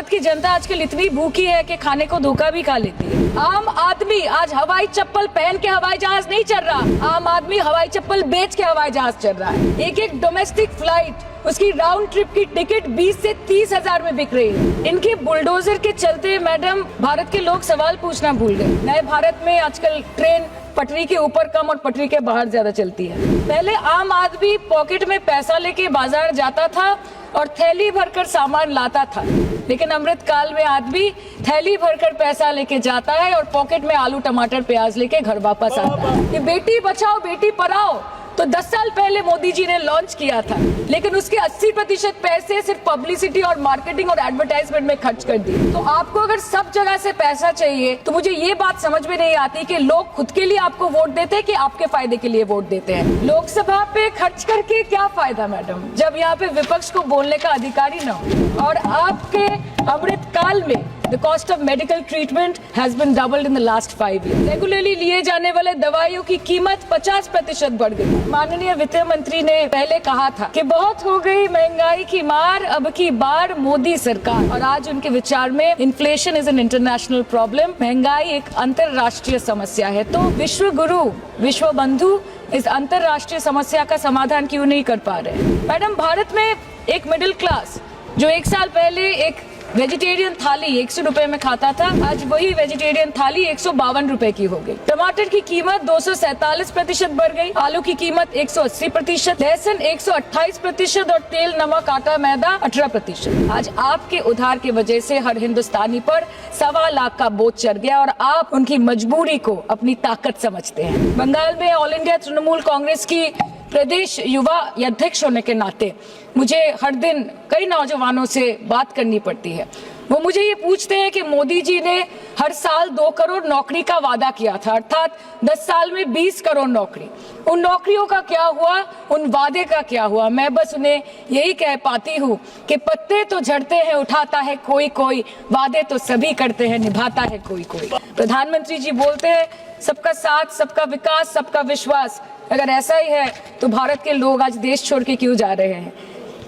भारत की जनता आजकल इतनी भूखी है कि खाने को धोखा भी खा लेती है। आम आदमी आज हवाई चप्पल पहन के हवाई जहाज नहीं चल रहा, आम आदमी हवाई चप्पल बेच के हवाई जहाज चल रहा है। एक एक डोमेस्टिक फ्लाइट उसकी राउंड ट्रिप की टिकट 20 से 30 हजार में बिक रही है। इनके बुलडोजर के चलते मैडम भारत के लोग सवाल पूछना भूल गए। नए भारत में आजकल ट्रेन पटरी के ऊपर कम और पटरी के बाहर ज्यादा चलती है। पहले आम आदमी पॉकेट में पैसा लेके बाजार जाता था और थैली भरकर सामान लाता था, लेकिन अमृत काल में आदमी थैली भरकर पैसा लेके जाता है और पॉकेट में आलू टमाटर प्याज लेके घर वापस आता है। ये बेटी बचाओ बेटी पढ़ाओ तो 10 साल पहले मोदी जी ने लॉन्च किया था, लेकिन उसके 80% पैसे सिर्फ पब्लिसिटी और मार्केटिंग और एडवर्टाइजमेंट में खर्च कर दिए। तो आपको अगर सब जगह से पैसा चाहिए तो मुझे ये बात समझ में नहीं आती कि लोग खुद के लिए आपको वोट देते हैं कि आपके फायदे के लिए वोट देते हैं। लोकसभा पे खर्च करके क्या फायदा मैडम, जब यहाँ पे विपक्ष को बोलने का अधिकार ही न हो। और आपके अमृत काल में The cost of medical treatment has been doubled in the last 5 years. Regularly लिए जाने वाले दवाइयों की कीमत 50% बढ़ गई। माननीय वित्त मंत्री ने पहले कहा था कि बहुत हो गई महंगाई की मार, अब की बार मोदी सरकार। और आज उनके विचार में inflation is an international problem, महंगाई एक अंतरराष्ट्रीय समस्या है। तो विश्व गुरु विश्व बंधु इस अंतरराष्ट्रीय समस्या का समाधान क्यों नहीं कर पा रहे? मैडम भारत में एक मिडिल क्लास जो 1 साल पहले एक वेजिटेरियन थाली 100 रुपए में खाता था, आज वही वेजिटेरियन थाली 152 रुपए की हो गई। टमाटर की कीमत 247% बढ़ गई, आलू की कीमत 180%, लहसुन 128% और तेल नमक आटा मैदा 18%। आज आपके उधार की वजह से हर हिंदुस्तानी पर 1.25 लाख का बोझ चढ़ गया और आप उनकी मजबूरी को अपनी ताकत समझते हैं। बंगाल में ऑल इंडिया तृणमूल कांग्रेस की प्रदेश युवा अध्यक्ष होने के नाते मुझे हर दिन कई नौजवानों से बात करनी पड़ती है। वो मुझे ये पूछते हैं कि मोदी जी ने हर साल 2 करोड़ नौकरी का वादा किया था, अर्थात 10 साल में 20 करोड़ नौकरी। उन नौकरियों का क्या हुआ, उन वादे का क्या हुआ? मैं बस उन्हें यही कह पाती हूँ कि पत्ते तो झड़ते हैं उठाता है कोई कोई, वादे तो सभी करते हैं निभाता है कोई कोई। प्रधानमंत्री जी बोलते हैं सबका साथ सबका विकास सबका विश्वास। अगर ऐसा ही है तो भारत के लोग आज देश छोड़ के क्यों जा रहे हैं?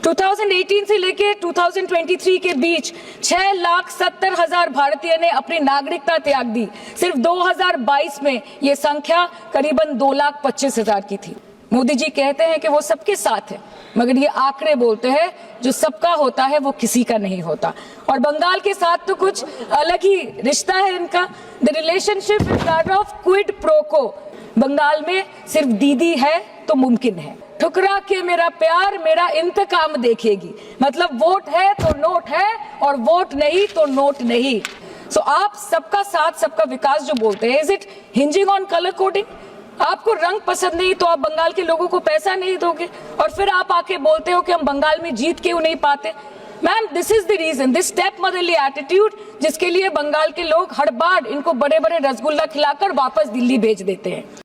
2018 से लेके 2023 के बीच 6,70,000 भारतीय ने अपनी नागरिकता त्याग दी। सिर्फ 2022 में ये संख्या करीबन 2,25,000 की थी। मोदी जी कहते हैं कि वो सबके साथ है, मगर ये आंकड़े बोलते हैं जो सबका होता है वो किसी का नहीं होता। और बंगाल के साथ तो कुछ अलग ही रिश्ता है इनका। The relationship is that of quid pro को। बंगाल में सिर्फ दीदी है तो मुमकिन है, ठुकरा के मेरा प्यार मेरा इंतकाम देखेगी। मतलब वोट है तो नोट है और वोट नहीं तो नोट नहीं। सो आप सबका साथ सबका विकास जो बोलते हैं, is it hinging on colour coding? आपको रंग पसंद नहीं तो आप बंगाल के लोगों को पैसा नहीं दोगे और फिर आप आके बोलते हो कि हम बंगाल में जीत क्यों नहीं पाते? Ma'am this is the reason, this step motherly attitude, जिसके लिए बंगाल के लोग हर बार इनको बड़े बड़े रसगुल्ला खिलाकर वापस दिल्ली भेज देते हैं।